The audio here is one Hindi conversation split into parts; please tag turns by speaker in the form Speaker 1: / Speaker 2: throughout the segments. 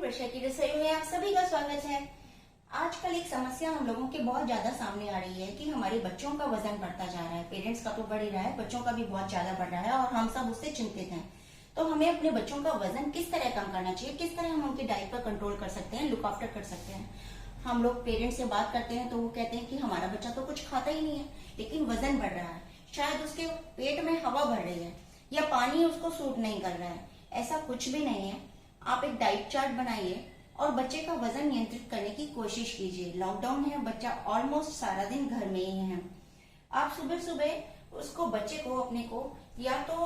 Speaker 1: वर्षा की रसोई में आप सभी का स्वागत है। आजकल एक समस्या हम लोगों के बहुत ज्यादा सामने आ रही है कि हमारे बच्चों का वजन बढ़ता जा रहा है। पेरेंट्स का तो बढ़ ही रहा है, बच्चों का भी बहुत ज्यादा बढ़ रहा है और हम सब उससे चिंतित हैं। तो हमें अपने बच्चों का वजन किस तरह कम करना चाहिए, किस तरह हम उनकी डाइट पर कंट्रोल कर सकते हैं, लुक आफ्टर कर सकते हैं। हम लोग पेरेंट्स से बात करते हैं तो वो कहते हैं कि हमारा बच्चा तो कुछ खाता ही नहीं है, लेकिन वजन बढ़ रहा है। शायद उसके पेट में हवा भर रही है या पानी उसको सूट नहीं कर रहा है। ऐसा कुछ भी नहीं है। आप एक डाइट चार्ट बनाइए और बच्चे का वजन नियंत्रित करने की कोशिश कीजिए। लॉकडाउन है, बच्चा ऑलमोस्ट सारा दिन घर में ही है। आप सुबह सुबह उसको, बच्चे को, अपने को या तो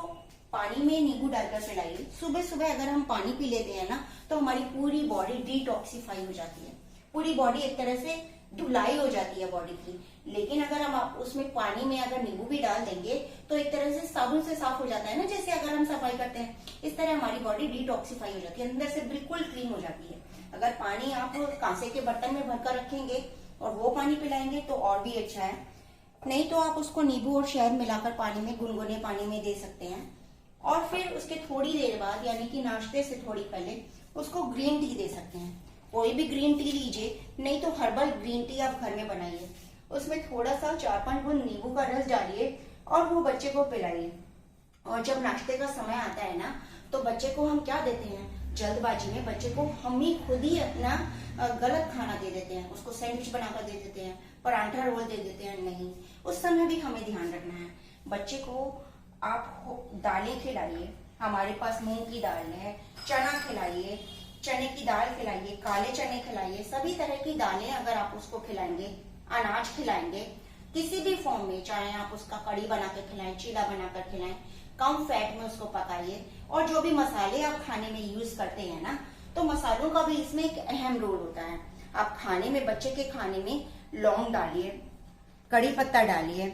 Speaker 1: पानी में नींबू डालकर पिलाइए। सुबह सुबह अगर हम पानी पी लेते हैं ना तो हमारी पूरी बॉडी डिटॉक्सिफाई हो जाती है, पूरी बॉडी एक तरह से धुलाई हो जाती है बॉडी की। लेकिन अगर हम आप उसमें पानी में अगर नींबू भी डाल देंगे तो एक तरह से साबुन से साफ हो जाता है ना, जैसे अगर हम सफाई करते हैं, इस तरह हमारी बॉडी डिटॉक्सिफाई हो जाती है, अंदर से बिल्कुल क्लीन हो जाती है। अगर पानी आप कांसे के बर्तन में भरकर रखेंगे और वो पानी पिलाएंगे तो और भी अच्छा है। नहीं तो आप उसको नींबू और शहद मिलाकर पानी में, गुनगुने पानी में दे सकते हैं। और फिर उसके थोड़ी देर बाद, यानी कि नाश्ते से थोड़ी पहले, उसको ग्रीन टी दे सकते हैं। कोई भी ग्रीन टी लीजिए, नहीं तो हर्बल ग्रीन टी आप घर में बनाइए। उसमें थोड़ा सा 4-5 बूंद नींबू का रस डालिए और वो बच्चे को पिलाइए। और जब नाश्ते का समय आता है ना तो बच्चे को हम क्या देते हैं, जल्दबाजी में बच्चे को हम ही खुद ही अपना गलत खाना दे देते हैं। उसको सैंडविच बनाकर दे देते हैं, परांठा रोल दे देते हैं। नहीं, उस समय भी हमें ध्यान रखना है। बच्चे को आप दालें खिलाइए। हमारे पास मूंग की दाल है, चना खिलाइए, चने की दाल खिलाइए, काले चने खिलाइए। सभी तरह की दालें अगर आप उसको खिलाएंगे, अनाज खिलाएंगे किसी भी फॉर्म में, चाहे आप उसका कड़ी बना के खिलाएं, चीला बनाकर खिलाएं, कम फैट में उसको पकाइए। और जो भी मसाले आप खाने में यूज करते हैं ना, तो मसालों का भी इसमें एक अहम रोल होता है। आप खाने में, बच्चे के खाने में लौंग डालिए, कड़ी पत्ता डालिए,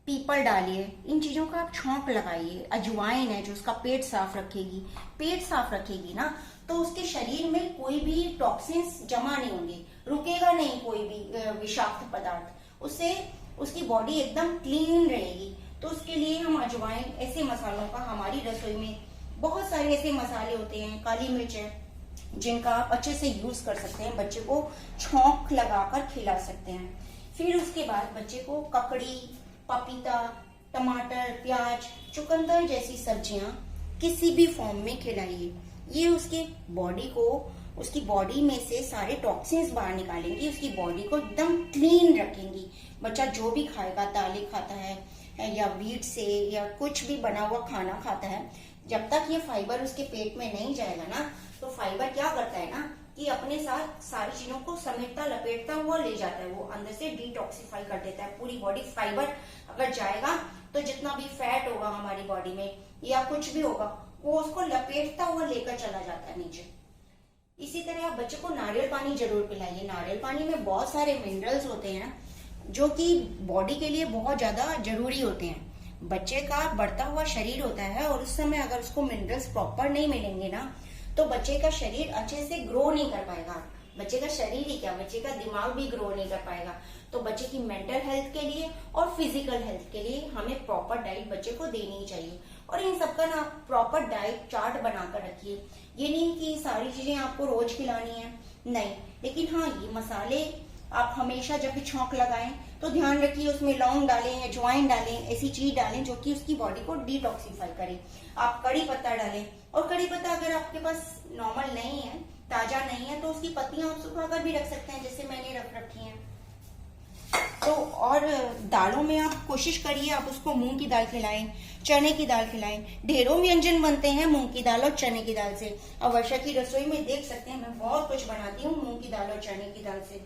Speaker 1: पीपल डालिए। इन चीजों का आप छौंक लगाइए। अजवाइन है जो उसका पेट साफ रखेगी। पेट साफ रखेगी ना तो उसके शरीर में कोई भी टॉक्सिन्स जमा नहीं होंगे, रुकेगा नहीं कोई भी विषाक्त पदार्थ। उससे उसकी बॉडी एकदम क्लीन रहेगी। तो उसके लिए हम अजवाइन, ऐसे मसालों का, हमारी रसोई में बहुत सारे ऐसे मसाले होते हैं, काली मिर्च है, जिनका आप अच्छे से यूज कर सकते हैं। बच्चे को छौंक लगाकर खिला सकते हैं। फिर उसके बाद बच्चे को ककड़ी, पपीता, टमाटर, प्याज, चुकंदर जैसी सब्जियां किसी भी फॉर्म में खिलाइए। ये उसकी बॉडी को, उसकी बॉडी में से सारे टॉक्सिन्स बाहर निकालेंगी, उसकी बॉडी को एकदम क्लीन रखेंगी। बच्चा जो भी खाएगा, दालें खाता है या वीट से या कुछ भी बना हुआ खाना खाता है, जब तक ये फाइबर उसके पेट में नहीं जाएगा ना, तो फाइबर क्या करता है ना कि अपने साथ सारी चीजों को समेटता, लपेटता हुआ ले जाता है। वो अंदर से डिटॉक्सिफाई कर देता है पूरी बॉडी। फाइबर अगर जाएगा तो जितना भी फैट होगा हमारी बॉडी में या कुछ भी होगा, वो उसको लपेटता हुआ लेकर चला जाता है नीचे। इसी तरह आप बच्चे को नारियल पानी जरूर पिलाइए। नारियल पानी में बहुत सारे मिनरल्स होते हैं जो कि बॉडी के लिए बहुत ज्यादा जरूरी होते हैं। बच्चे का बढ़ता हुआ शरीर होता है और उस समय अगर उसको मिनरल्स प्रॉपर नहीं मिलेंगे ना तो बच्चे का शरीर अच्छे से ग्रो नहीं कर पाएगा। बच्चे का शरीर ही क्या, बच्चे का दिमाग भी ग्रो नहीं कर पाएगा। तो बच्चे की मेंटल हेल्थ के लिए और फिजिकल हेल्थ के लिए हमें प्रॉपर डाइट बच्चे को देनी ही चाहिए। और इन सबका ना प्रॉपर डाइट चार्ट बनाकर रखिए। ये नहीं कि सारी चीजें आपको रोज खिलानी है, नहीं, लेकिन हाँ, ये मसाले आप हमेशा जब भी छौंक लगाएं तो ध्यान रखिए उसमें लौंग डालें, अजवाइन डालें, ऐसी चीज डालें जो कि उसकी बॉडी को डिटॉक्सिफाई करे। आप कड़ी पत्ता डालें, और कड़ी पत्ता अगर आपके पास नॉर्मल नहीं है, ताजा नहीं है, तो उसकी पत्तियां आप सुखाकर भी रख सकते हैं, जैसे मैंने रख रखी हैं। तो और दालों में आप कोशिश करिए आप उसको मूंग की दाल खिलाएं, चने की दाल खिलाएं। ढेरों व्यंजन बनते हैं मूंग की दाल और चने की दाल से। अब वर्षा की रसोई में देख सकते हैं मैं बहुत कुछ बनाती हूँ मूंग की दाल और चने की दाल से।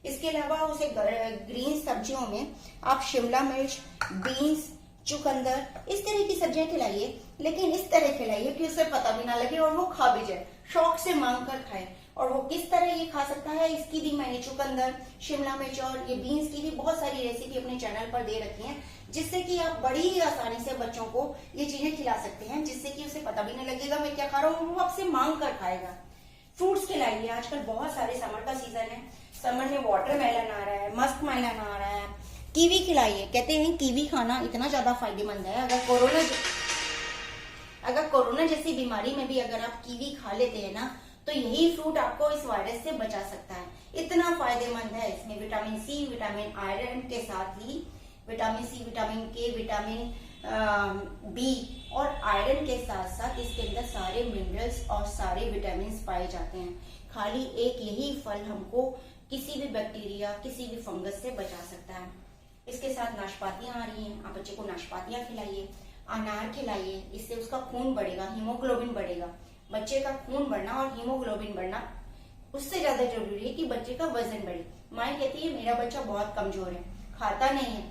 Speaker 1: इसके अलावा उसे ग्रीन सब्जियों में आप शिमला मिर्च, बीन्स, चुकंदर, इस तरह की सब्जियां खिलाइए, लेकिन इस तरह खिलाइए कि उसे पता भी ना लगे और वो खा भी जाए, शौक से मांग कर खाए। और वो किस तरह ये खा सकता है, इसकी भी मैंने चुकंदर, शिमला मिर्च और ये बीन्स की भी बहुत सारी रेसिपी अपने चैनल पर दे रखी है, जिससे कि आप बड़ी ही आसानी से बच्चों को ये चीजें खिला सकते हैं, जिससे कि उसे पता भी नहीं लगेगा मैं क्या खा रहा हूँ, वो आपसे मांग कर खाएगा। फ्रूट्स खिलाइए। आजकल बहुत सारे, समर का सीजन है, समर में वाटरमेलन आ रहा है, मस्क मेलन आ रहा है, कीवी खिलाइए। कहते हैं कीवी खाना इतना ज्यादा फायदेमंद है। अगर कोरोना जैसी बीमारी में भी अगर आप कीवी खा लेते हैं ना तो यही फ्रूट आपको इस वायरस से बचा सकता है। इतना फायदेमंद है। इसमें विटामिन सी, विटामिन आयरन के साथ ही विटामिन सी, विटामिन के, विटामिन बी और आयरन के साथ साथ इसके अंदर सारे मिनरल्स और सारे विटामिन पाए जाते हैं। खाली एक यही फल हमको किसी भी बैक्टीरिया, किसी भी फंगस से बचा सकता है। इसके साथ नाशपातियां आ रही हैं, आप बच्चे को नाशपातियां खिलाइए, अनार खिलाइए, इससे उसका खून बढ़ेगा, हीमोग्लोबिन बढ़ेगा। बच्चे का खून बढ़ना और हीमोग्लोबिन बढ़ना उससे ज्यादा जरूरी है कि बच्चे का वजन बढ़े। माँ कहती है मेरा बच्चा बहुत कमजोर है, खाता नहीं है।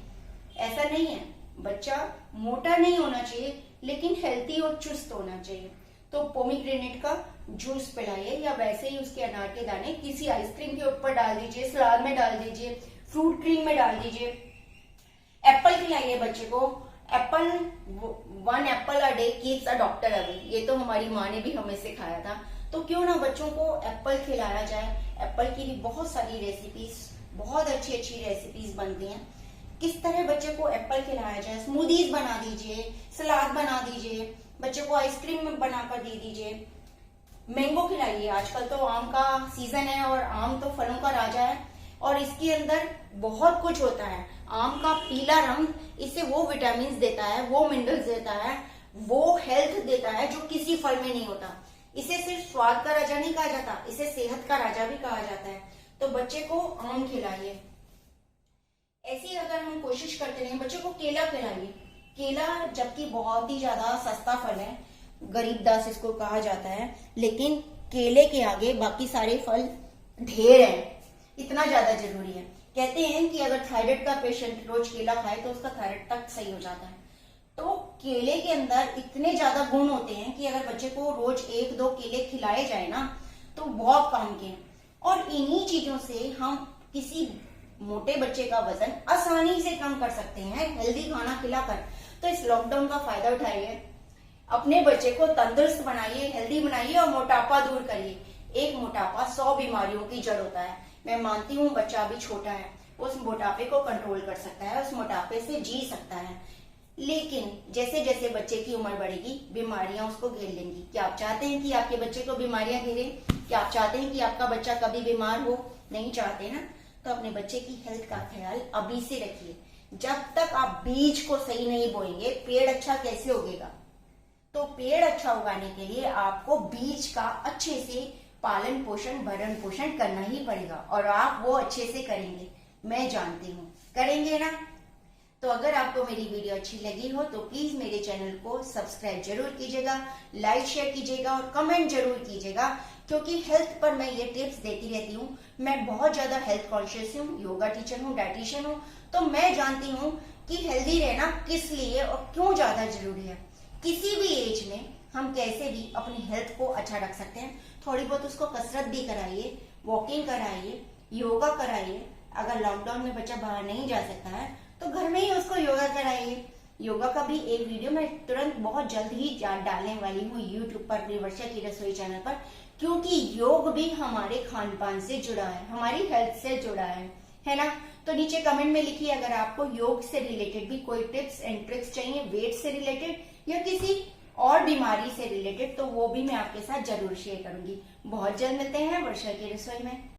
Speaker 1: ऐसा नहीं है, बच्चा मोटा नहीं होना चाहिए लेकिन हेल्थी और चुस्त होना चाहिए। तो पोमीग्रेनेट का जूस पिलाइए या वैसे ही उसके अनार के दाने किसी आइसक्रीम के ऊपर डाल दीजिए, सलाद में डाल दीजिए, फ्रूट क्रीम में डाल दीजिए। एप्पल खिलाइए बच्चे को। Apple, 1 Apple a day keeps a doctor away, ये तो हमारी माँ ने भी हमें सिखाया था। तो क्यों ना बच्चों को एप्पल खिलाया जाए। एप्पल की भी बहुत सारी रेसिपीज, बहुत अच्छी अच्छी रेसिपीज बनती हैं। किस तरह बच्चे को एप्पल खिलाया जाए, स्मूदीज बना दीजिए, सलाद बना दीजिए, बच्चे को आइसक्रीम बनाकर दे दीजिए। मैंगो खिलाइए। आजकल तो आम का सीजन है और आम तो फलों का राजा है और इसके अंदर बहुत कुछ होता है। आम का पीला रंग इसे वो विटामिन देता है, वो मिनरल्स देता है, वो हेल्थ देता है जो किसी फल में नहीं होता। इसे सिर्फ स्वाद का राजा नहीं कहा जाता, इसे सेहत का राजा भी कहा जाता है। तो बच्चे को आम खिलाइए। ऐसी अगर हम कोशिश करते रहे, बच्चे को केला खिलाइए। केला जबकि बहुत ही ज्यादा सस्ता फल है, गरीब दास इसको कहा जाता है, लेकिन केले के आगे बाकी सारे फल ढेर हैं। इतना ज्यादा जरूरी है। कहते हैं कि अगर थायराइड का पेशेंट रोज केला खाए तो उसका थायराइड तक सही हो जाता है। तो केले के अंदर इतने ज्यादा गुण होते हैं कि अगर बच्चे को रोज 1-2 केले खिलाए जाए ना तो बहुत काम के हैं। और इन्हीं चीजों से हम किसी मोटे बच्चे का वजन आसानी से कम कर सकते हैं, हेल्दी खाना खिलाकर। तो इस लॉकडाउन का फायदा उठाइए, अपने बच्चे को तंदुरुस्त बनाइए, हेल्दी बनाइए और मोटापा दूर करिए। एक मोटापा 100 बीमारियों की जड़ होता है। मैं मानती हूँ बच्चा अभी छोटा है, उस मोटापे को कंट्रोल कर सकता है, उस मोटापे से जी सकता है। लेकिन जैसे जैसे बच्चे की उम्र बढ़ेगी बीमारियां उसको घेर लेंगी। क्या आप चाहते हैं कि आपके बच्चे को बीमारियां घेरे? क्या आप चाहते हैं कि आपका बच्चा कभी बीमार हो? नहीं चाहते ना। तो अपने बच्चे की हेल्थ का ख्याल अभी से रखिए। जब तक आप बीज को सही नहीं बोएंगे पेड़ अच्छा कैसे उगेगा? तो पेड़ अच्छा उगाने के लिए आपको बीज का अच्छे से पालन पोषण, भरण पोषण करना ही पड़ेगा और आप वो अच्छे से करेंगे, मैं जानती हूँ, करेंगे ना। तो अगर आपको मेरी वीडियो अच्छी लगी हो तो प्लीज मेरे चैनल को सब्सक्राइब जरूर कीजिएगा, लाइक शेयर कीजिएगा और कमेंट जरूर कीजिएगा, क्योंकि हेल्थ पर मैं ये टिप्स देती रहती हूँ। मैं बहुत ज्यादा हेल्थ कॉन्शियस हूँ, योगा टीचर हूँ, डाइटिशियन हूँ, तो मैं जानती हूँ कि हेल्दी रहना किस लिए और क्यों ज्यादा जरूरी है। किसी भी एज में हम कैसे भी अपनी हेल्थ को अच्छा रख सकते हैं। थोड़ी बहुत उसको कसरत भी कराइए, वॉकिंग कराइए, योगा कराइए। अगर लॉकडाउन में बच्चा बाहर नहीं जा सकता है तो घर में ही उसको योगा कराइए। योगा का भी एक वीडियो मैं तुरंत बहुत जल्द ही डालने वाली हूँ यूट्यूब पर, वर्षा की रसोई चैनल पर, क्योंकि योग भी हमारे खान पान से जुड़ा है, हमारी हेल्थ से जुड़ा है ना। तो नीचे कमेंट में लिखिए अगर आपको योग से रिलेटेड भी कोई टिप्स एंड ट्रिक्स चाहिए, वेट से रिलेटेड या किसी और बीमारी से रिलेटेड, तो वो भी मैं आपके साथ जरूर शेयर करूंगी। बहुत जल्द मिलते हैं वर्षा की रसोई में।